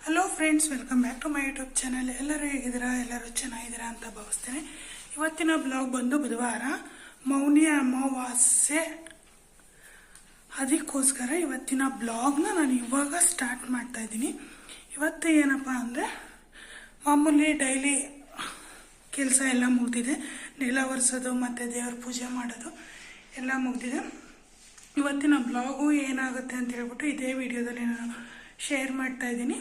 Hello friends, welcome back to my YouTube channel. ಎಲ್ಲರೂ ಹೇಗಿದ್ದೀರಾ? ಎಲ್ಲರೂ ಚೆನ್ನಾಗಿದ್ದೀರಾ ಅಂತ ಭಾವಿಸ್ತೇನೆ. ಇವತ್ತಿನ ಬ್ಲಾಗ್ ಬಂದು ಬುಧವಾರ ಮೌನಿ ಅಮಾವಾಸ್ಯೆ. ಅದಕ್ಕೋಸ್ಕರ ಇವತ್ತಿನ ಬ್ಲಾಗ್ನ ನಾನು ಇವಾಗ ಸ್ಟಾರ್ಟ್ ಮಾಡ್ತಾ ಇದ್ದೀನಿ. ಇವತ್ತು ಏನಪ್ಪ ಅಂದರೆ ಮಾಮೂಲಿ ಡೈಲಿ ಕೆಲಸ ಎಲ್ಲ ಮುಗಿದಿದೆ. ನೆಲ ಒರೆಸೋದು ಮತ್ತು ದೇವ್ರ ಪೂಜೆ ಮಾಡೋದು ಎಲ್ಲ ಮುಗಿದಿದೆ. ಇವತ್ತಿನ ಬ್ಲಾಗು ಏನಾಗುತ್ತೆ ಅಂತ ಹೇಳ್ಬಿಟ್ಟು ಇದೇ ವಿಡಿಯೋದಲ್ಲಿ ನಾನು ಶೇರ್ ಮಾಡ್ತಾ ಇದ್ದೀನಿ.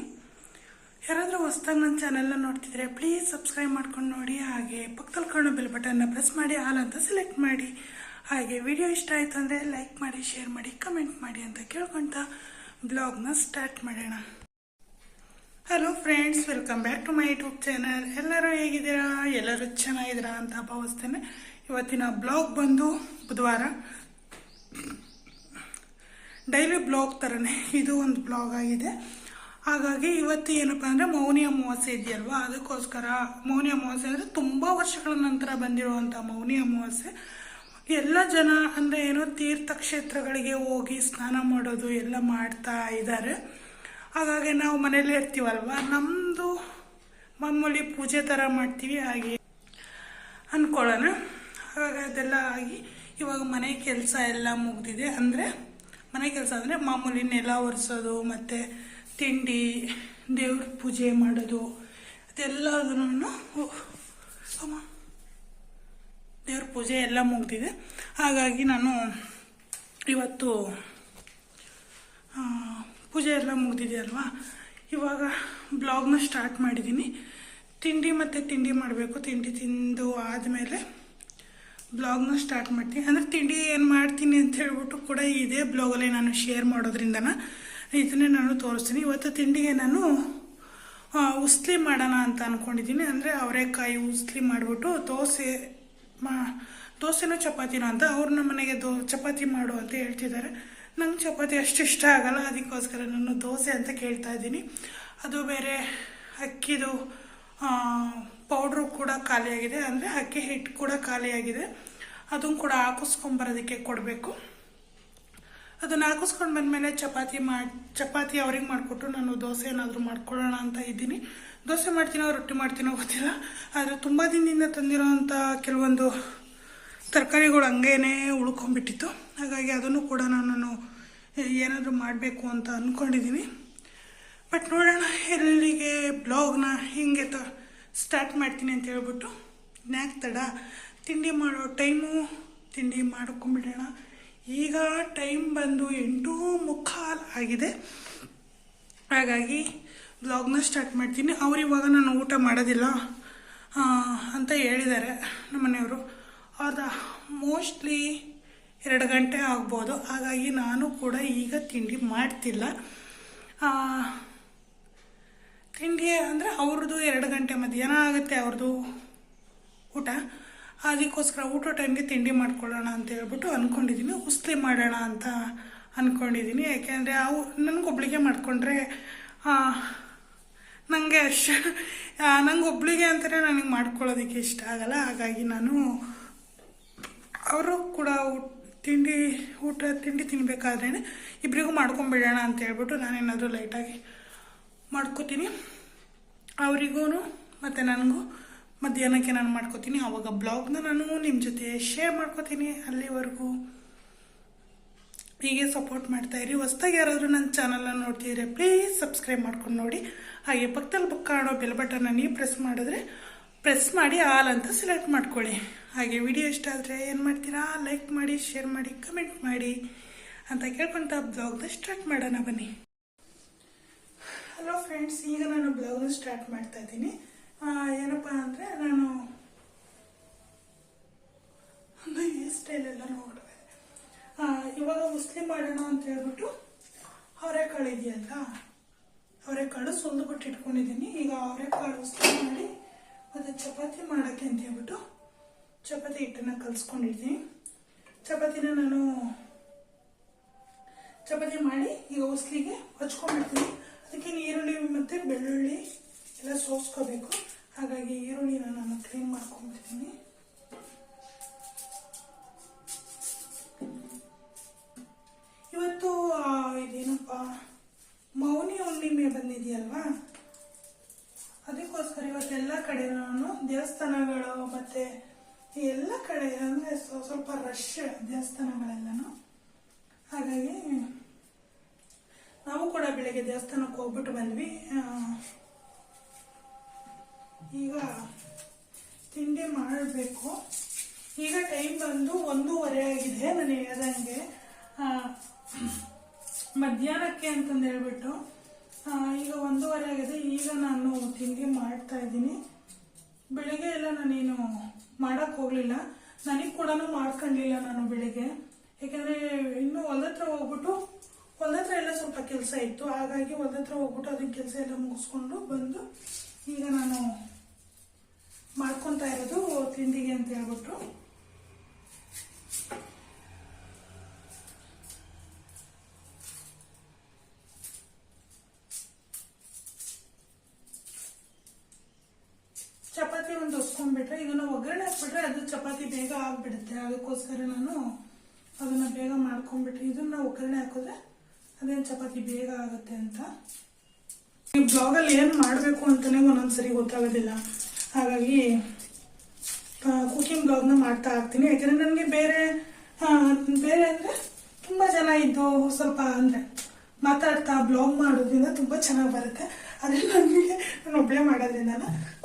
ಯಾರಾದರೂ ಹೊಸದಾಗಿ ನನ್ನ ಚಾನಲ್ನ ನೋಡ್ತಿದ್ರೆ ಪ್ಲೀಸ್ ಸಬ್ಸ್ಕ್ರೈಬ್ ಮಾಡ್ಕೊಂಡು ನೋಡಿ. ಹಾಗೆ ಪಕ್ಕದಲ್ಲಿ ಕಾಣೋ ಬೆಲ್ ಬಟನ್ನ ಪ್ರೆಸ್ ಮಾಡಿ ಆಲ್ ಅಂತ ಸೆಲೆಕ್ಟ್ ಮಾಡಿ. ಹಾಗೆ ವಿಡಿಯೋ ಇಷ್ಟ ಆಯಿತು ಅಂದರೆ ಲೈಕ್ ಮಾಡಿ, ಶೇರ್ ಮಾಡಿ, ಕಮೆಂಟ್ ಮಾಡಿ ಅಂತ ಕೇಳ್ಕೊತ ಬ್ಲಾಗ್ನ ಸ್ಟಾರ್ಟ್ ಮಾಡೋಣ. Hello friends, welcome back to my YouTube channel. ಎಲ್ಲರೂ ಹೇಗಿದ್ದೀರಾ? ಎಲ್ಲರೂ ಚೆನ್ನಾಗಿದ್ದೀರಾ ಅಂತ ಭಾವಿಸ್ತೇನೆ. ಇವತ್ತಿನ ಬ್ಲಾಗ್ ಬಂದು ಬುಧವಾರ ಡೈಲಿ ಬ್ಲಾಗ್ ಥರನೇ ಇದು ಒಂದು ಬ್ಲಾಗ್ ಆಗಿದೆ. ಹಾಗಾಗಿ ಇವತ್ತು ಏನಪ್ಪ ಅಂದರೆ ಮೌನಿ ಅಮಾವಾಸ್ಯೆ ಇದೆಯಲ್ವಾ, ಅದಕ್ಕೋಸ್ಕರ ಮೌನಿ ಅಮಾವಾಸ್ಯೆ ಅಂದರೆ ತುಂಬ ವರ್ಷಗಳ ನಂತರ ಬಂದಿರುವಂಥ ಮೌನಿ ಅಮಾವಾಸ್ಯೆ. ಎಲ್ಲ ಜನ ಅಂದರೆ ಏನೋ ತೀರ್ಥಕ್ಷೇತ್ರಗಳಿಗೆ ಹೋಗಿ ಸ್ನಾನ ಮಾಡೋದು ಎಲ್ಲ ಮಾಡ್ತಾ ಇದ್ದಾರೆ. ಹಾಗಾಗಿ ನಾವು ಮನೇಲಿ ಇರ್ತೀವಲ್ವ, ನಮ್ಮದು ಮಾಮೂಲಿ ಪೂಜೆ ಥರ ಮಾಡ್ತೀವಿ ಹಾಗೆ ಅಂದ್ಕೊಳ್ಳೋಣ. ಹಾಗಾಗಿ ಅದೆಲ್ಲ ಆಗಿ ಇವಾಗ ಮನೆ ಕೆಲಸ ಎಲ್ಲ ಮುಗಿದಿದೆ. ಅಂದರೆ ಮನೆ ಕೆಲಸ ಅಂದರೆ ಮಾಮೂಲಿ ನೆಲ ಒರೆಸೋದು ಮತ್ತು ತಿಂಡಿ, ದೇವ್ರ ಪೂಜೆ ಮಾಡೋದು ಅದೆಲ್ಲದನ್ನು ದೇವ್ರ ಪೂಜೆ ಎಲ್ಲ ಮುಗಿದಿದೆ. ಹಾಗಾಗಿ ನಾನು ಇವತ್ತು ಪೂಜೆ ಎಲ್ಲ ಮುಗಿದಿದೆ ಅಲ್ವಾ, ಇವಾಗ ಬ್ಲಾಗ್ನ ಸ್ಟಾರ್ಟ್ ಮಾಡಿದ್ದೀನಿ. ತಿಂಡಿ ಮಾಡಬೇಕು. ತಿಂಡಿ ತಿಂದು ಆದಮೇಲೆ ಬ್ಲಾಗ್ನ ಸ್ಟಾರ್ಟ್ ಮಾಡ್ತೀನಿ. ಅಂದರೆ ತಿಂಡಿ ಏನು ಮಾಡ್ತೀನಿ ಅಂತ ಹೇಳ್ಬಿಟ್ಟು ಕೂಡ ಇದೇ ಬ್ಲಾಗಲ್ಲಿ ನಾನು ಶೇರ್ ಮಾಡೋದ್ರಿಂದ ಇದನ್ನೇ ನಾನು ತೋರಿಸ್ತೀನಿ. ಇವತ್ತು ತಿಂಡಿಗೆ ನಾನು ಉಸ್ಲಿ ಮಾಡೋಣ ಅಂತ ಅಂದ್ಕೊಂಡಿದ್ದೀನಿ. ಅಂದರೆ ಅವರೆಕಾಯಿ ಉಸ್ಲಿ ಮಾಡಿಬಿಟ್ಟು ದೋಸೆನೋ ಚಪಾತಿನೋ ಅಂತ ಅವ್ರು ನಮ್ಮ ಮನೆಗೆ ಚಪಾತಿ ಮಾಡು ಅಂತ ಹೇಳ್ತಿದ್ದಾರೆ. ನಂಗೆ ಚಪಾತಿ ಅಷ್ಟು ಇಷ್ಟ ಆಗಲ್ಲ, ಅದಕ್ಕೋಸ್ಕರ ನಾನು ದೋಸೆ ಅಂತ ಕೇಳ್ತಾ ಇದ್ದೀನಿ. ಅದು ಬೇರೆ ಅಕ್ಕಿದು ಪೌಡ್ರು ಕೂಡ ಖಾಲಿಯಾಗಿದೆ, ಅಂದರೆ ಅಕ್ಕಿ ಹಿಟ್ಟು ಕೂಡ ಖಾಲಿಯಾಗಿದೆ. ಅದನ್ನು ಕೂಡ ಹಾಕಿಸ್ಕೊಂಬರೋದಕ್ಕೆ ಕೊಡಬೇಕು. ಅದನ್ನು ಹಾಕಿಸ್ಕೊಂಡು ಬಂದಮೇಲೆ ಚಪಾತಿ ಅವ್ರಿಗೆ ಮಾಡಿಕೊಟ್ಟು ನಾನು ದೋಸೆ ಏನಾದರೂ ಮಾಡ್ಕೊಳ್ಳೋಣ ಅಂತ ಇದ್ದೀನಿ. ದೋಸೆ ಮಾಡ್ತೀನೋ ರೊಟ್ಟಿ ಮಾಡ್ತೀನೋ ಗೊತ್ತಿಲ್ಲ, ಆದರೆ ತುಂಬ ದಿನದಿಂದ ತಂದಿರೋವಂಥ ಕೆಲವೊಂದು ತರಕಾರಿಗಳು ಹಂಗೇನೆ ಉಳ್ಕೊಂಡ್ಬಿಟ್ಟಿತ್ತು. ಹಾಗಾಗಿ ಅದನ್ನು ಕೂಡ ನಾನು ಏನಾದರೂ ಮಾಡಬೇಕು ಅಂತ ಅಂದ್ಕೊಂಡಿದ್ದೀನಿ. ಬಟ್ ನೋಡೋಣ ಎಲ್ಲಿಗೆ ಬ್ಲಾಗ್ನ ಹಿಂಗೆ ಸ್ಟಾರ್ಟ್ ಮಾಡ್ತೀನಿ ಅಂತ ಹೇಳ್ಬಿಟ್ಟು ನ್ಯಾಕ್ ತಡ ತಿಂಡಿ ಮಾಡೋ ಟೈಮು ತಿಂಡಿ ಮಾಡ್ಕೊಂಬಿಡೋಣ. ಈಗ ಟೈಮ್ ಬಂದು 8:45 ಆಗಿದೆ. ಹಾಗಾಗಿ ಬ್ಲಾಗ್ನ ಸ್ಟಾರ್ಟ್ ಮಾಡ್ತೀನಿ. ಅವ್ರು ಇವಾಗ ನಾನು ಊಟ ಮಾಡೋದಿಲ್ಲ ಅಂತ ಹೇಳಿದ್ದಾರೆ ನಮ್ಮ ಮನೆಯವರು. ಅದು ಮೋಸ್ಟ್ಲಿ 2 ಗಂಟೆ ಆಗ್ಬೋದು. ಹಾಗಾಗಿ ನಾನು ಕೂಡ ಈಗ ತಿಂಡಿ ಮಾಡ್ತಿಲ್ಲ. ತಿಂಡಿ ಅಂದರೆ ಅವ್ರದ್ದು 2 ಗಂಟೆ ಮಧ್ಯಾಹ್ನ ಆಗುತ್ತೆ ಅವ್ರದ್ದು ಊಟ. ಅದಕ್ಕೋಸ್ಕರ ಊಟ ಟೈಮ್ಗೆ ತಿಂಡಿ ಮಾಡ್ಕೊಳ್ಳೋಣ ಅಂತ ಹೇಳ್ಬಿಟ್ಟು ಅಂದ್ಕೊಂಡಿದ್ದೀನಿ. ಉಸ್ಲಿ ಮಾಡೋಣ ಅಂತ ಅಂದ್ಕೊಂಡಿದ್ದೀನಿ. ಯಾಕೆಂದರೆ ನನಗೊಬ್ಳಿಗೆ ಮಾಡಿಕೊಂಡ್ರೆ ನನಗೊಬ್ಳಿಗೆ ಅಂತಲೇ ನನಗೆ ಮಾಡ್ಕೊಳ್ಳೋದಕ್ಕೆ ಇಷ್ಟ ಆಗಲ್ಲ. ಹಾಗಾಗಿ ನಾನು ಅವರು ಕೂಡ ತಿಂಡಿ ತಿನ್ನಬೇಕಾದ್ರೇ ಇಬ್ಬರಿಗೂ ಮಾಡ್ಕೊಂಬಿಡೋಣ ಅಂತ ಹೇಳ್ಬಿಟ್ಟು ನಾನೇನಾದರೂ ಲೈಟಾಗಿ ಮಾಡ್ಕೋತೀನಿ. ಅವರಿಗೂ ಮತ್ತು ನನಗೂ ಮಧ್ಯಾಹ್ನಕ್ಕೆ ನಾನು ಮಾಡ್ಕೋತೀನಿ. ಆವಾಗ ಬ್ಲಾಗ್ನ ನಾನು ನಿಮ್ಮ ಜೊತೆ ಶೇರ್ ಮಾಡ್ಕೋತೀನಿ. ಅಲ್ಲಿವರೆಗೂ ಹೀಗೆ ಸಪೋರ್ಟ್ ಮಾಡ್ತಾಯಿರಿ. ಹೊಸದಾಗಿ ಯಾರಾದರೂ ನನ್ನ ಚಾನಲ್ನ ನೋಡ್ತಿದ್ರೆ ಪ್ಲೀಸ್ ಸಬ್ಸ್ಕ್ರೈಬ್ ಮಾಡ್ಕೊಂಡು ನೋಡಿ. ಹಾಗೆ ಪಕ್ಕದಲ್ಲಿ ಕಾಣೋ ಬೆಲ್ ಬಟನ್ನ ನೀವು ಪ್ರೆಸ್ ಮಾಡಿ ಆಲ್ ಅಂತ ಸೆಲೆಕ್ಟ್ ಮಾಡ್ಕೊಳ್ಳಿ. ಹಾಗೆ ವಿಡಿಯೋ ಇಷ್ಟ ಆದರೆ ಏನು ಮಾಡ್ತೀರಾ? ಲೈಕ್ ಮಾಡಿ, ಶೇರ್ ಮಾಡಿ, ಕಮೆಂಟ್ ಮಾಡಿ ಅಂತ ಕೇಳ್ಕೊತ ಬ್ಲಾಗ್ನ ಸ್ಟಾರ್ಟ್ ಮಾಡೋಣ ಬನ್ನಿ. ಹಲೋ ಫ್ರೆಂಡ್ಸ್, ಈಗ ನಾನು ಬ್ಲಾಗ್ನ ಸ್ಟಾರ್ಟ್ ಮಾಡ್ತಾ ಇದ್ದೀನಿ. ಏನಪ್ಪ ಅಂದರೆ ನಾನು ಹೇರ್ ಸ್ಟೈಲೆಲ್ಲ ನೋಡಿದೆ. ಇವಾಗ ಉಸ್ಲಿ ಮಾಡೋಣ ಅಂತ ಹೇಳ್ಬಿಟ್ಟು ಅವರೆಕಾಳು ಇದೆಯಲ್ಲ, ಅವರೆಕಾಳು ಸುಲಿದ್ಬಿಟ್ಟು ಇಟ್ಕೊಂಡಿದ್ದೀನಿ. ಈಗ ಅವರೆಕಾಳು ಉಸ್ಲಿ ಮಾಡಿ ಮತ್ತು ಚಪಾತಿ ಮಾಡೋಕ್ಕೆ ಅಂತ ಹೇಳ್ಬಿಟ್ಟು ಚಪಾತಿ ಹಿಟ್ಟನ್ನು ಕಲಿಸ್ಕೊಂಡಿದ್ದೀನಿ. ಚಪಾತಿನ ನಾನು ಚಪಾತಿ ಮಾಡಿ ಈಗ ಉಸ್ಲಿಗೆ ಹಚ್ಕೊಂಡ್ಬಿಡ್ತೀನಿ. ಅದಕ್ಕೆ ಈರುಳ್ಳಿ ಮತ್ತು ಬೆಳ್ಳುಳ್ಳಿ ಎಲ್ಲ ಸೋಸ್ಕೋಬೇಕು. ಹಾಗಾಗಿ ಈರುಳ್ಳಿನ ನಾನು ಕ್ಲೀನ್ ಮಾಡ್ಕೊಂಡ್ಬಿಡ್ತೀನಿ. ಇವತ್ತು ಇದೇನಪ್ಪ ಮೌನಿ ಹುಣ್ಣಿಮೆ ಬಂದಿದೆಯಲ್ವಾ, ಕಡೆ ನಾನು ದೇವಸ್ಥಾನಗಳು ಮತ್ತು ಎಲ್ಲ ಕಡೆ ಅಂದರೆ ಸ್ವಲ್ಪ ರಶ್ ದೇವಸ್ಥಾನಗಳೆಲ್ಲನೂ. ಹಾಗಾಗಿ ನಾವು ಕೂಡ ಬೆಳಗ್ಗೆ ದೇವಸ್ಥಾನಕ್ಕೆ ಹೋಗ್ಬಿಟ್ಟು ಬಂದ್ವಿ. ಈಗ ತಿಂಡಿ ಮಾಡಬೇಕು. ಈಗ ಟೈಮ್ ಬಂದು 1:30 ಆಗಿದೆ. ನಾನು ಹೇಳ್ದಂಗೆ ಮಧ್ಯಾಹ್ನಕ್ಕೆ ಅಂತಂದು ಹೇಳ್ಬಿಟ್ಟು ಈಗ 1:30 ಆಗಿದೆ. ಈಗ ನಾನು ತಿಂಡಿ ಮಾಡ್ತಾ ಇದ್ದೀನಿ. ಬೆಳಿಗ್ಗೆ ಎಲ್ಲ ನಾನೇನು ಮಾಡೋಕ್ಕೆ ಹೋಗಲಿಲ್ಲ, ನನಗೆ ಕೂಡ ಮಾಡ್ಕೊಂಡಿಲ್ಲ ನಾನು ಬೆಳಿಗ್ಗೆ. ಯಾಕೆಂದರೆ ಇನ್ನೂ ಹೊಲದ ಹತ್ರ ಹೋಗ್ಬಿಟ್ಟು ಹೊಲದ ಹತ್ರ ಎಲ್ಲ ಸ್ವಲ್ಪ ಕೆಲಸ ಇತ್ತು. ಹಾಗಾಗಿ ಹೊಲದ ಹತ್ರ ಹೋಗ್ಬಿಟ್ಟು ಅದನ್ನ ಕೆಲಸ ಎಲ್ಲ ಮುಗಿಸ್ಕೊಂಡು ಬಂದು ಈಗ ನಾನು ಮಾಡ್ಕೊತಾ ಇರೋದು ತಿಂಡಿಗೆ ಅಂತ ಹೇಳ್ಬಿಟ್ಟು. ಚಪಾತಿ ಒಂದು ಹೊಸ್ಕೊಂಡ್ಬಿಟ್ರೆ ಇದನ್ನ ಒಗ್ಗರಣೆ ಹಾಕ್ಬಿಟ್ರೆ ಅದು ಚಪಾತಿ ಬೇಗ ಆಗ್ಬಿಡುತ್ತೆ. ಅದಕ್ಕೋಸ್ಕರ ನಾನು ಅದನ್ನ ಬೇಗ ಮಾಡ್ಕೊಂಡ್ಬಿಟ್ರೆ ಇದನ್ನ ಒಗ್ಗರಣೆ ಹಾಕಿದ್ರೆ ಅದೇನು ಚಪಾತಿ ಬೇಗ ಆಗುತ್ತೆ ಅಂತ. ಈ ಬ್ಲಾಗಲ್ಲಿ ಏನು ಮಾಡಬೇಕು ಅಂತಲೇ ಒಂದೊಂದ್ಸರಿ ಗೊತ್ತಾಗೋದಿಲ್ಲ. ಹಾಗಾಗಿ ಕುಕಿಂಗ್ ಬ್ಲಾಗ್ನ ಮಾಡ್ತಾ ಇರ್ತೀನಿ. ಯಾಕೆಂದರೆ ನನಗೆ ಬೇರೆ ಅಂದರೆ ತುಂಬ ಜನ ಇದ್ದು ಸ್ವಲ್ಪ ಅಂದರೆ ಮಾತಾಡ್ತಾ ಬ್ಲಾಗ್ ಮಾಡೋದ್ರಿಂದ ತುಂಬ ಚೆನ್ನಾಗಿ ಬರುತ್ತೆ. ಆದರೆ ನನಗೆ ನಾನು ಒಬ್ಬಳೇ ಮಾಡೋದ್ರಿಂದ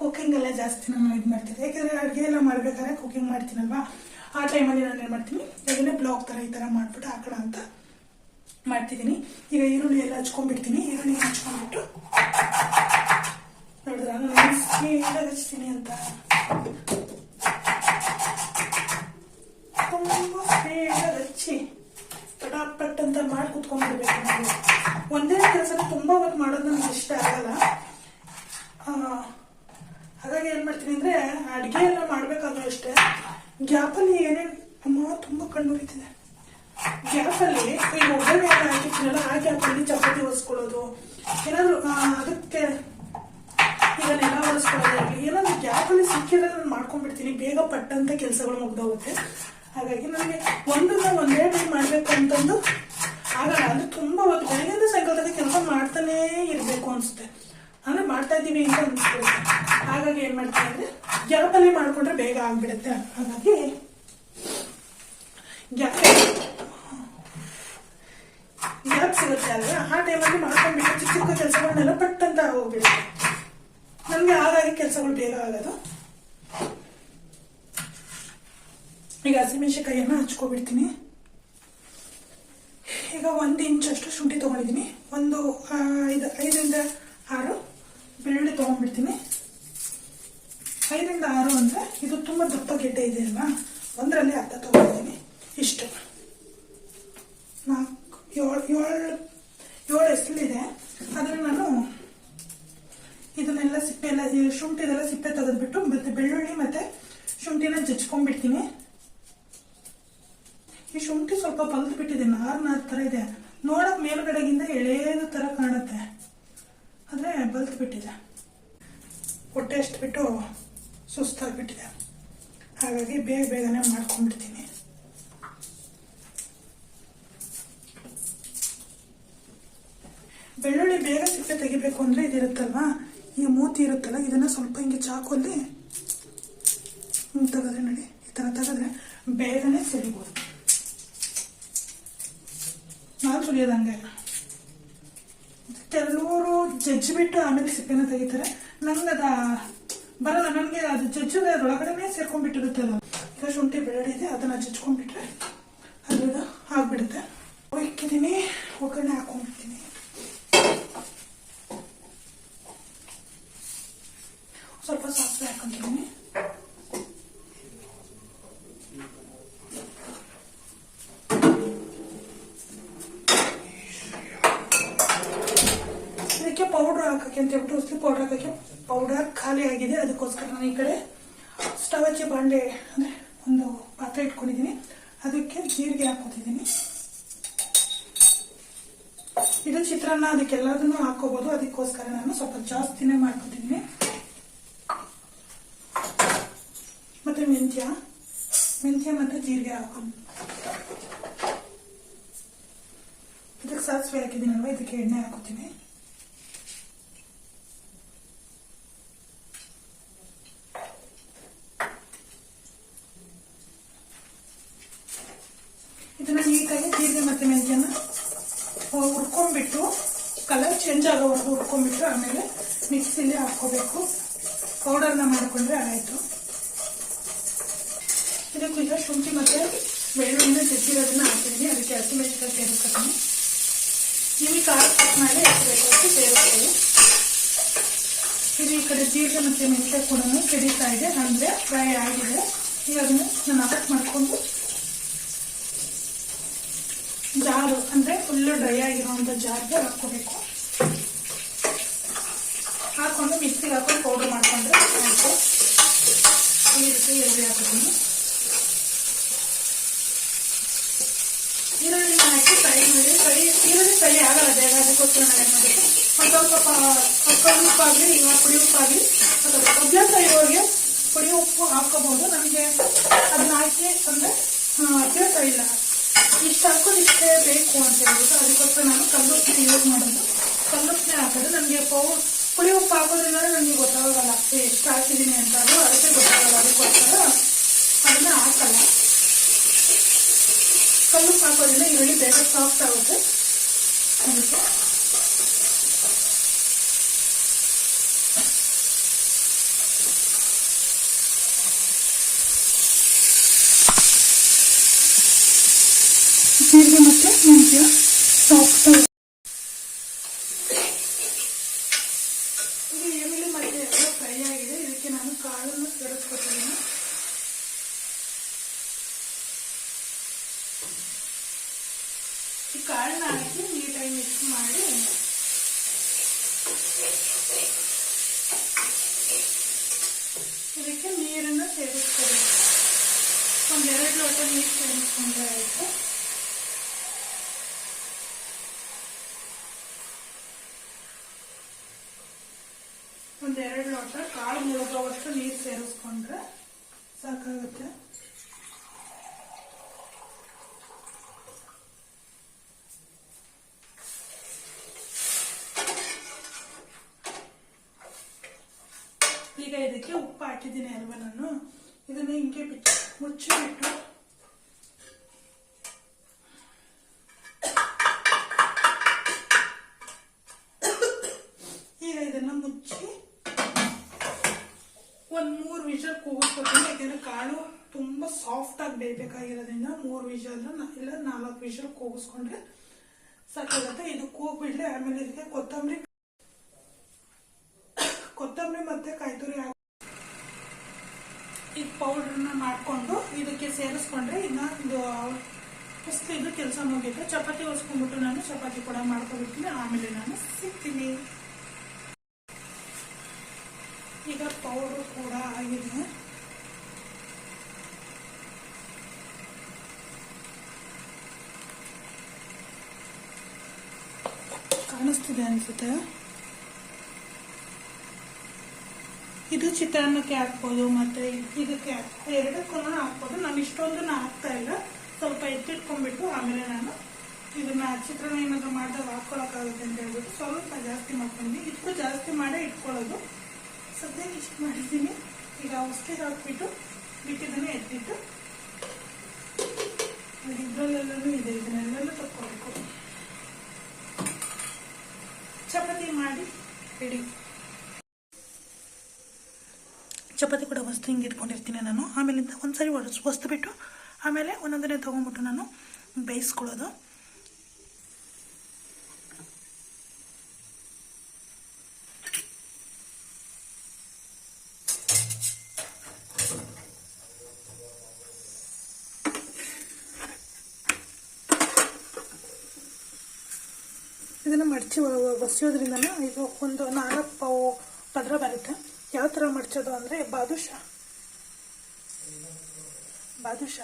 ಕುಕ್ಕಿಂಗೆಲ್ಲ ಜಾಸ್ತಿ ನಾನು ಇದು ಮಾಡ್ತೀನಿ. ಯಾಕೆಂದರೆ ಅಡುಗೆ ಎಲ್ಲ ಮಾಡಬೇಕಾದ್ರೆ ಕುಕ್ಕಿಂಗ್ ಮಾಡ್ತೀನಲ್ವಾ, ಆ ಟೈಮಲ್ಲಿ ನಾನು ಏನು ಮಾಡ್ತೀನಿ ಅದನ್ನೇ ಬ್ಲಾಗ್ ಥರ ಈ ಥರ ಮಾಡಿಬಿಟ್ಟು ಹಾಕೋಣ ಅಂತ ಮಾಡ್ತಿದ್ದೀನಿ. ಈಗ ಈರುಳ್ಳಿ ಎಲ್ಲ ಹಚ್ಕೊಂಡ್ಬಿಡ್ತೀನಿ. ಈರುಳ್ಳಿ ಹಚ್ಕೊಂಡ್ಬಿಟ್ಟು ನೋಡಿದ್ರೆ ನಾನು ಸ್ಪೀಡಾಗಿ ಹಚ್ತೀನಿ ಅಂತ ತುಂಬ ಸ್ಪೀಡಾಗಿ ಹಚ್ಚಿ ಪಟಾಪಟ್ ಅಂತ ಮಾಡಿ ಕುತ್ಕೊಂಡ್ಬಿಡ್ಬೇಕು. ನಾವು ಒಂದೇ ಕೆಲಸನ ತುಂಬ ಹೊತ್ತು ಮಾಡೋದು ನನಗೆ ಇಷ್ಟ ಆಗಲ್ಲ. ಹಾಗಾಗಿ ಏನು ಮಾಡ್ತೀನಿ ಅಂದರೆ ಅಡುಗೆ ಎಲ್ಲ ಮಾಡಬೇಕಾದ್ರೂ ಅಷ್ಟೇ ಗ್ಯಾಪಲ್ಲಿ ಏನೇನು ತುಂಬ ಕಣ್ಣು ಉರಿತಿದೆ. ಗ್ಯಾಪಲ್ಲಿ ಈಗ ಒಗ್ಗರಣೆ ಎಲ್ಲ ಹಾಕಿರ್ತೀನಲ್ಲ ಆ ಗ್ಯಾಪಲ್ಲಿ ಚಪಾತಿ ಒರೆಸ್ಕೊಳ್ಳೋದು, ಏನಾದರೂ ಅದಕ್ಕೆ ಈಗ ನೆಲ ಒರೆಸ್ಕೊಳ್ಳೋದಾಗಲಿ ಏನಾದರೂ ಗ್ಯಾಪಲ್ಲಿ ಸಿಕ್ಕಿದ್ರೆ ನಾನು ಮಾಡ್ಕೊಂಡ್ಬಿಡ್ತೀನಿ. ಬೇಗ ಪಟ್ಟಂತ ಕೆಲಸಗಳು ಮುಗ್ದೋಗುತ್ತೆ. ಹಾಗಾಗಿ ನನಗೆ ಒಂದೇ ಟೈಮ್ ಮಾಡಬೇಕು ಅಂತಂದು ಆಗಲ್ಲ. ಅದು ತುಂಬ ಹೊತ್ತು ಬೆಳಗ್ಗೆಯಿಂದ ಸಾಯಂಕಾಲದ ಕೆಲಸ ಮಾಡ್ತಾನೇ ಇರಬೇಕು ಅನಿಸುತ್ತೆ. ಅಂದರೆ ಮಾಡ್ತಾ ಇದ್ದೀವಿ ಅಂತ ಅನಿಸ್ಬಿಡುತ್ತೆ. ಹಾಗಾಗಿ ಏನು ಮಾಡ್ತೀನಿ ಅಂದರೆ ಗ್ಯಾಪಲ್ಲಿ ಮಾಡಿಕೊಂಡ್ರೆ ಬೇಗ ಆಗಿಬಿಡುತ್ತೆ. ಹಾಗಾಗಿ ಗ್ಯಾಪ್ ಸಿಗುತ್ತೆ ಅಲ್ವಾ, ಆ ಟೈಮಲ್ಲಿ ಮಾಡ್ಕೊಂಡ್ಬಿಟ್ಟು ಚಿಕ್ಕ ಚಿಕ್ಕ ಕೆಲಸಗಳನ್ನೆಲ್ಲ ಪಟ್ಟಂತ ಹೋಗ್ಬಿಡುತ್ತೆ. ನನಗೆ ಹಾಗಾಗಿ ಕೆಲಸಗಳು ಬೇಗ ಆಗೋದು. ಈಗ ಹಸಿಮೆಣಸಿನಕಾಯಿಯನ್ನು ಹಚ್ಕೊಬಿಡ್ತೀನಿ. ಈಗ 1 ಇಂಚಷ್ಟು ಶುಂಠಿ ತೊಗೊಂಡಿದ್ದೀನಿ. 5ರಿಂದ 6 ಬೆಳ್ಳುಳ್ಳಿ ತೊಗೊಂಡ್ಬಿಡ್ತೀನಿ. 5ರಿಂದ 6 ಅಂದರೆ ಇದು ತುಂಬ ದಪ್ಪ ಗೆಡ್ಡೆ ಇದೆ ಅಲ್ವಾ, ಒಂದರಲ್ಲಿ ಅರ್ಧ ತೊಗೊಂಡಿದ್ದೀನಿ. ಇಷ್ಟು 7 ಎಸಲಿದೆ. ಅದನ್ನು ನಾನು ಇದನ್ನೆಲ್ಲ ಸಿಪ್ಪೆ ಎಲ್ಲ ಶುಂಠಿದೆಲ್ಲ ಸಿಪ್ಪೆ ತೆಗೆದ್ಬಿಟ್ಟು ಮತ್ತೆ ಬೆಳ್ಳುಳ್ಳಿ ಮತ್ತು ಶುಂಠಿನ ಜಜ್ಕೊಂಡ್ಬಿಡ್ತೀನಿ. ಈ ಶುಂಠಿ ಸ್ವಲ್ಪ ಬಲ್ತು ಬಿಟ್ಟಿದೆ, ನಾರು ಥರ ಇದೆ. ನೋಡೋಕೆ ಮೇಲ್ಗಡೆಗಿಂತ ಎಳೆಯದು ಥರ ಕಾಣುತ್ತೆ, ಆದರೆ ಬಲ್ತು ಬಿಟ್ಟಿದೆ. ಹೊಟ್ಟೆ ಅಷ್ಟು ಬಿಟ್ಟು ಸುಸ್ತಾಗ್ಬಿಟ್ಟಿದೆ. ಹಾಗಾಗಿ ಬೇಗನೆ ಮಾಡ್ಕೊಂಡ್ಬಿಡ್ತೀನಿ. ಬೆಳ್ಳುಳ್ಳಿ ಬೇಗ ಸಿಪ್ಪೆ ತೆಗಿಬೇಕು ಅಂದರೆ ಇದಿರುತ್ತಲ್ವಾ, ಈ ಮೂತಿ ಇರುತ್ತಲ್ಲ, ಇದನ್ನು ಸ್ವಲ್ಪ ಹಿಂಗೆ ಚಾಕುಲ್ಲಿ ಹಿಂಗೆ ತೆಗೆದ್ರೆ ನೋಡಿ, ಈ ಥರ ತೆಗೆದ್ರೆ ಬೇಗನೆ ಸುಲಿಬೋದು. ನಾನು ಸುಲಿಯೋದಂಗೆ ಕೆಲವರು ಜಜ್ಜಿಬಿಟ್ಟು ಆಮೇಲೆ ಸಿಪ್ಪೆನ ತೆಗಿತಾರೆ. ನಂಗೆ ಅದು ಬರಲ್ಲ. ನನಗೆ ಅದು ಜಜ್ಜಿದ್ರೆ ಅದರೊಳಗಡೆ ಸೇರ್ಕೊಂಡ್ಬಿಟ್ಟಿರುತ್ತಲ್ಲ. ಈಗ ಶುಂಠಿ ಬೆಳ್ಳುಳ್ಳಿ ಇದೆ, ಅದನ್ನು ಜಜ್ಕೊಂಡ್ಬಿಟ್ರೆ ಅದ್ರದ್ದು ಆಗ್ಬಿಡುತ್ತೆ. ಇಕ್ಕಿದ್ದೀನಿ, ಒಗ್ಗರಣೆ ಹಾಕೊಂಡ್ಬಿಡ್ತೀನಿ. ಸ್ವಲ್ಪ ಸಾಸಿವೆ ಹಾಕೊಂತೀನಿ. ಇದಕ್ಕೆ ಪೌಡರ್ ಹಾಕಕ್ಕೆ ಅಂತ ಹೇಳ್ಬಿಟ್ಟು ಉಸ್ಲಿ ಪೌಡರ್ ಹಾಕಕ್ಕೆ ಪೌಡರ್ ಖಾಲಿ ಆಗಿದೆ. ಅದಕ್ಕೋಸ್ಕರ ನಾನು ಈ ಕಡೆ ಸ್ಟವ್ ಹಚ್ಚಿ ಬಾಂಡೆ ಅಂದರೆ ಒಂದು ಪಾತ್ರೆ ಇಟ್ಕೊಂಡಿದ್ದೀನಿ. ಅದಕ್ಕೆ ಜೀರಿಗೆ ಹಾಕೋತಿದ್ದೀನಿ. ಇದು ಚಿತ್ರಾನ್ನ, ಅದಕ್ಕೆಲ್ಲದನ್ನು ಹಾಕೋಬಹುದು. ಅದಕ್ಕೋಸ್ಕರ ನಾನು ಸ್ವಲ್ಪ ಜಾಸ್ತಿನೇ ಮಾಡ್ಕೊತಿದ್ದೀನಿ. ಮತ್ತೆ ಮೆಂತ್ಯ ಮತ್ತು ಜೀರಿಗೆ ಹಾಕೊಂಡು ಇದಕ್ಕೆ ಸಾಸಿವೆ ಹಾಕಿದ್ದೀನಲ್ವ, ಇದಕ್ಕೆ ಎಣ್ಣೆ ಹಾಕೋತೀನಿ. ಆಗೋವರೆಗೂ ಹುರ್ಕೊಂಡ್ಬಿಟ್ಟು ಆಮೇಲೆ ಮಿಕ್ಸಿಲಿ ಹಾಕ್ಕೋಬೇಕು. ಪೌಡರ್ನ ಮಾಡಿಕೊಂಡ್ರೆ ಆಯಿತು. ಇದಕ್ಕೂ ಈಗ ಶುಂಠಿ ಮತ್ತು ಬೆಳ್ಳುಳ್ಳಿನ ಜಜ್ಜಿರೋದನ್ನ ಹಾಕಿದ್ದೀನಿ. ಅದಕ್ಕೆ ಹಸಿಮೆಣಸಿನಕಾಯಿ ಸೇರಿಸ್ಕೊತೀನಿ. ನಿಮಗೆ ಖಾರ ಕಟ್ ಮಾಡಿ ಹಾಕಬೇಕು ಸೇರಿಸ್ಕೊಳ್ಳಿ. ಇದು ಈ ಕಡೆ ಜೀರಿಗೆ ಮತ್ತು ಮೆಣಸೆ ಕೂಡ ಸಿಡಿತಾ ಇದೆ, ಅಂದರೆ ಫ್ರೈ ಆಗಿದೆ. ಈಗ ಅದನ್ನು ನಾನು ಆಫ್ ಮಾಡಿಕೊಂಡು ಜಾರು ಅಂದರೆ ಫುಲ್ಲು ಡ್ರೈ ಆಗಿರೋವಂಥ ಜಾರ್ಗೆ ಹಾಕ್ಕೋಬೇಕು. ಹಾಕ್ಕೊಂಡು ಮಿಕ್ಸಿಗೆ ಹಾಕೊಂಡು ಪೌಡರ್ ಮಾಡಿಕೊಂಡ್ರೆ ಆಯಿತು. ಈ ರೀತಿ ಈರುಳ್ಳಿ ಹಾಕಿದ್ದೀನಿ. ಈರುಳ್ಳಿನ ಹಾಕಿ ಫ್ರೈ ಮಾಡಿ. ಈರುಳ್ಳಿ ಫ್ರೈ ಆಗಲ್ಲ ಬೇಗ, ಅದಕ್ಕೋಸ್ಕರ ನಾನು ಏನು ಮಾಡಬೇಕು, ಒಂದು ಸ್ವಲ್ಪ ಕಲ್ಲುಪ್ಪಾಗಲಿ ಇಲ್ಲ ಪುಡಿ ಉಪ್ಪಾಗಲಿ ಅಥವಾ ಅಭ್ಯಾಸ ಇರೋರಿಗೆ ಪುಡಿ ಉಪ್ಪು ಹಾಕೋಬಹುದು. ನಮಗೆ ಅದನ್ನ ಹಾಕಿ ಅಂದರೆ ಅಭ್ಯಾಸ ಇಲ್ಲ, ಇಷ್ಟು ಹಾಕೋದು ಇಷ್ಟೇ ಬೇಕು ಅಂತ ಹೇಳ್ಬಿಟ್ಟು ಅದಕ್ಕೋಸ್ಕರ ನಾನು ಕಲ್ಲುಪ್ಪನ್ನ ಯೂಸ್ ಮಾಡೋದು. ಕಲ್ಲುಪ್ಪನೇ ಹಾಕೋದು. ನನಗೆ ಪುಡಿ ಉಪ್ಪು ಹಾಕೋದ್ರಿಂದ ನನಗೆ ಗೊತ್ತಾಗಲ್ಲ ಎಷ್ಟು ಹಾಕಿದ್ದೀನಿ ಅಂತ, ಅದಕ್ಕೆ ಗೊತ್ತಾಗಲ್ಲ. ಅದಕ್ಕೋಸ್ಕರ ಅದನ್ನ ಹಾಕಲ್ಲ. ಕಲ್ಲುಪ್ಪು ಹಾಕೋದ್ರಿಂದ ಈರುಳ್ಳಿ ಬೇಗ ಸಾಫ್ಟ್ ಆಗುತ್ತೆ. ಅದಕ್ಕೆ ಜೀರಿಗೆ ಮತ್ತು ಮೆಣಸು ಸಾಫ್ಟ್. ಇದು ಈರುಳ್ಳಿ ಮತ್ತು ಎಲ್ಲ ಫ್ರೈ ಆಗಿದೆ. ಇದಕ್ಕೆ ನಾನು ಕಾಳನ್ನು ಸೇರಿಸ್ಕೊತೀನಿ. ಈ ಕಾಳನ್ನ ಹಾಕಿ ನೀಟಾಗಿ ಮಿಕ್ಸ್ ಮಾಡಿ ಇದಕ್ಕೆ ನೀರನ್ನು ಸೇರಿಸ್ಕೋಬೇಕು. ಒಂದೆರಡು ಲೋಟ ನೀರು ಸೇರಿಸ್ಕೊಂಡ್ರೆ ಆಯಿತು. ಒಂದೆರಡು ಲೋಟ ಕಾಳು ಮುಳುಗೋವಷ್ಟು ನೀರು ಸೇರಿಸ್ಕೊಂಡ್ರೆ ಸಾಕಾಗುತ್ತೆ. ಈಗ ಇದಕ್ಕೆ ಉಪ್ಪು ಹಾಕಿದ್ದೀನಿ ಅಲ್ವಾ ನಾನು, ಇದನ್ನ ಹಿಂಗೆ ಮುಚ್ಚಿಬಿಟ್ಟು ಈಗ ಇದನ್ನ ಮುಚ್ಚಿ ಒಂದು 3 ವಿಷಲ್ ಕೂಗಿಸ್ಕೊತೀನಿ. ಯಾಕೆಂದ್ರೆ ಕಾಳು ತುಂಬ ಸಾಫ್ಟ್ ಆಗಿ ಬೇಯಬೇಕಾಗಿರೋದ್ರಿಂದ 3 ವಿಷಲ್ ಇಲ್ಲ 4 ವಿಷಲ್ ಕೂಗಿಸ್ಕೊಂಡ್ರೆ ಸಾಕಾಗುತ್ತೆ. ಇದು ಕೂಗ್ಬಿಡ್ಲಿ. ಆಮೇಲೆ ಇದಕ್ಕೆ ಕೊತ್ತಂಬರಿ ಮತ್ತೆ ಕಾಯಿ ತುರಿ ಈ ಪೌಡ್ರನ್ನ ಮಾಡಿಕೊಂಡು ಇದಕ್ಕೆ ಸೇರಿಸ್ಕೊಂಡ್ರೆ ಇನ್ನು ಇದು ಇದು ಕೆಲಸ ಮುಗಿತು. ಚಪಾತಿ ಹೊಸ್ಕೊಂಡ್ಬಿಟ್ಟು ನಾನು ಚಪಾತಿ ಕೂಡ ಮಾಡ್ಕೊಬಿಡ್ತೀನಿ. ಆಮೇಲೆ ನಾನು ಸಿಗ್ತೀನಿ. ಈಗ ಪೌಡ್ರು ಕೂಡ ಆಗಿದೆ. ಕಾಣಿಸ್ತಿದೆ ಅನ್ಸುತ್ತೆ. ಇದು ಚಿತ್ರಾನ್ನಕ್ಕೆ ಹಾಕ್ಬೋದು ಮತ್ತೆ ಇದಕ್ಕೆ ಎರಡಕ್ಕೂ ಹಾಕ್ಬೋದು. ನಾನು ಇಷ್ಟೊಂದನ್ನ ಹಾಕ್ತಾ ಇಲ್ಲ, ಸ್ವಲ್ಪ ಎತ್ತಿಟ್ಕೊಂಡ್ಬಿಟ್ಟು ಆಮೇಲೆ ನಾನು ಇದನ್ನ ಚಿತ್ರಾನ್ನ ಏನಾದರೂ ಮಾಡಿದಾಗ ಹಾಕ್ಕೊಳಕ್ಕಾಗುತ್ತೆ ಅಂತ ಹೇಳ್ಬಿಟ್ಟು ಸ್ವಲ್ಪ ಜಾಸ್ತಿ ಮಾಡ್ಕೊಂಡ್ವಿ. ಇದಕ್ಕೂ ಜಾಸ್ತಿ ಮಾಡೇ ಇಟ್ಕೊಳ್ಳೋದು. ಸದ್ಯಕ್ಕೆ ಇಷ್ಟು ಮಾಡಿದ್ದೀನಿ. ಈಗ ಔಷಧಿ ಹಾಕ್ಬಿಟ್ಟು ಬಿಟ್ಟಿದ್ದನ್ನೇ ಎತ್ತಿಟ್ಟು ಇದ್ರಲ್ಲೆಲ್ಲೂ ಇದೆ, ಇದನ್ನೆಲ್ಲ ತಕ್ಕೋಬೇಕು. ಚಪಾತಿ ಮಾಡಿ ರೆಡಿ. ಚಪಾತಿ ಕೂಡ ವಸ್ತು ಹಿಂಗೆ ಇಟ್ಕೊಂಡಿರ್ತೀನಿ ನಾನು. ಆಮೇಲಿಂದ ಒಂದ್ಸರಿ ವಸ್ತು ಬಿಟ್ಟು ಆಮೇಲೆ ಒಂದೊಂದನೇ ತೊಗೊಂಡ್ಬಿಟ್ಟು ನಾನು ಬೇಯಿಸ್ಕೊಳ್ಳೋದು. ಇದನ್ನು ಮಡಚಿ ಬಸಿಯೋದ್ರಿಂದ ಇದು ಒಂದು 4 ಪದರ ಬರುತ್ತೆ. ಯಾವ ಥರ ಮಡಚೋದು ಅಂದರೆ ಬಾದುಷಾ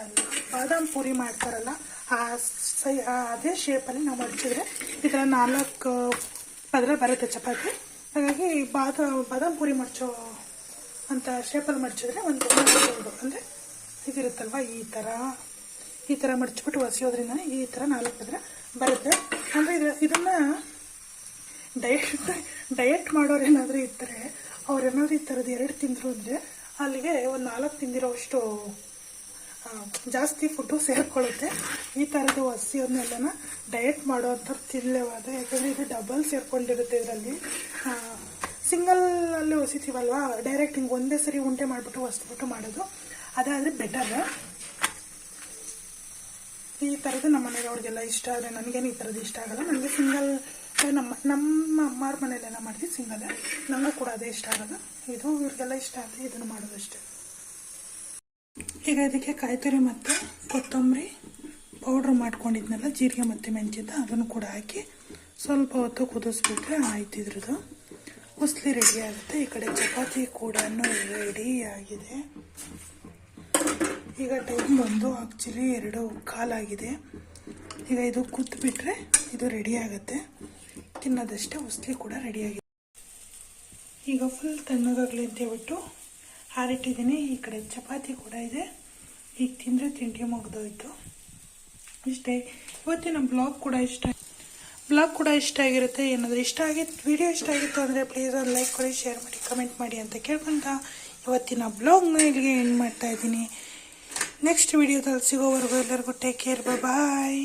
ಅಲ್ಲ, ಬಾದಾಮ್ ಪೂರಿ ಮಾಡ್ತಾರಲ್ಲ ಅದೇ ಶೇಪಲ್ಲಿ ನಾವು ಮಡಚಿದ್ರೆ ಈ ಥರ 4 ಪದರ ಬರುತ್ತೆ ಚಪಾತಿ. ಹಾಗಾಗಿ ಬಾದಾಮ್ ಪೂರಿ ಮಡಚೋ ಅಂತ ಶೇಪಲ್ಲಿ ಮಡಚಿದ್ರೆ ಒಂದು ಅಂದರೆ ಇದಿರುತ್ತಲ್ವ ಈ ಥರ ಮಡಚಿಬಿಟ್ಟು ಒಸಿಯೋದ್ರಿಂದ ಈ ಥರ 4 ಪದರ ಬರುತ್ತೆ. ಅಂದರೆ ಇದನ್ನು ಡಯಟ್ ಮಾಡೋರೇನಾದರೂ ಇರ್ತಾರೆ, ಅವ್ರೇನಾದ್ರು ಈ ಥರದ್ದು 2 ತಿಂದರು ಅಂದರೆ ಅಲ್ಲಿಗೆ ಒಂದು 4 ತಿಂದಿರೋಷ್ಟು ಜಾಸ್ತಿ ಫುಡ್ಡು ಸೇರ್ಕೊಳ್ಳುತ್ತೆ. ಈ ಥರದ್ದು ಹಸಿಯನ್ನೆಲ್ಲನ ಡಯಟ್ ಮಾಡೋವಂಥದ್ದು ತಿನ್ನಲೇಬಾರ್ದು. ಯಾಕಂದರೆ ಇದು ಡಬಲ್ ಸೇರ್ಕೊಂಡಿರುತ್ತೆ ಇದರಲ್ಲಿ. ಸಿಂಗಲಲ್ಲಿ ಹೊಸಿತೀವಲ್ವ, ಡೈರೆಕ್ಟ್ ಹಿಂಗೆ ಒಂದೇ ಸರಿ ಉಂಡೆ ಮಾಡಿಬಿಟ್ಟು ಹೊಸ್ಬಿಟ್ಟು ಮಾಡೋದು, ಅದಾದರೆ ಬೆಟರ್. ಈ ಥರದ್ದು ನಮ್ಮ ಮನೆಗೆ ಅವ್ರಿಗೆಲ್ಲ ಇಷ್ಟ. ಆದರೆ ನನಗೇನು ಈ ಥರದ್ದು ಇಷ್ಟ ಆಗಲ್ಲ. ನನಗೆ ಸಿಂಗಲ್ ನಮ್ಮ ಅಮ್ಮಾರ ಮನೇಲೆಲ್ಲ ಮಾಡ್ತೀವಿ ಸಿಂಗಲ್, ನನಗೂ ಕೂಡ ಅದೇ ಇಷ್ಟ ಆಗೋದು. ಇದು ಇವ್ರಿಗೆಲ್ಲ ಇಷ್ಟ ಆದರೆ ಇದನ್ನು ಮಾಡೋದು ಅಷ್ಟೇ. ಈಗ ಇದಕ್ಕೆ ಕಾಯಿ ತುರಿ ಮತ್ತು ಕೊತ್ತಂಬರಿ ಪೌಡ್ರ್ ಮಾಡ್ಕೊಂಡಿದ್ನಲ್ಲ, ಜೀರಿಗೆ ಮತ್ತು ಮೆಣಸಿಂದ, ಅದನ್ನು ಕೂಡ ಹಾಕಿ ಸ್ವಲ್ಪ ಹೊತ್ತು ಕುದಿಸ್ಬಿಟ್ರೆ ಆಯ್ತು. ಇದ್ರದ್ದು ಉಸ್ಲಿ ರೆಡಿ ಆಗುತ್ತೆ. ಈ ಕಡೆ ಚಪಾತಿ ಕೂಡ ರೆಡಿ ಆಗಿದೆ. ಈಗ ಟೈಮ್ ಬಂದು ಆ್ಯಕ್ಚುಲಿ 2:15 ಈಗ ಇದು ಕುದ್ಬಿಟ್ರೆ ಇದು ರೆಡಿ ಆಗುತ್ತೆ. ತಿನ್ನೋದಷ್ಟೇ. ಉಸ್ಲಿ ಕೂಡ ರೆಡಿಯಾಗಿದೆ. ಈಗ ಫುಲ್ ತಣ್ಣಗಾಗಲಿ ಅಂತ ಹೇಳ್ಬಿಟ್ಟು ಹಾರಿಟ್ಟಿದ್ದೀನಿ. ಈ ಕಡೆ ಚಪಾತಿ ಕೂಡ ಇದೆ. ಈಗ ತಿಂದರೆ ತಿಂಡಿ ಮುಗಿದೋಯ್ತು. ಇಷ್ಟೇ ಇವತ್ತಿನ ಬ್ಲಾಗ್ ಕೂಡ ಇಷ್ಟ ಆಗಿರುತ್ತೆ. ಏನಾದರೂ ವಿಡಿಯೋ ಇಷ್ಟ ಆಗಿತ್ತು ಅಂದರೆ ಪ್ಲೀಸ್ ಒಂದು ಲೈಕ್ ಕೊಡಿ, ಶೇರ್ ಮಾಡಿ, ಕಮೆಂಟ್ ಮಾಡಿ ಅಂತ ಕೇಳ್ಕೊಂತ ಇವತ್ತಿನ ಬ್ಲಾಗ್ನ ಇಲ್ಲಿಗೆ ಎಂಡ್ ಮಾಡ್ತಾ ಇದ್ದೀನಿ. ನೆಕ್ಸ್ಟ್ ವಿಡಿಯೋದಲ್ಲಿ ಸಿಗೋವರೆಗೂ ಎಲ್ಲರಿಗೂ ಟೇಕ್ ಕೇರ್, ಬಾಯ್.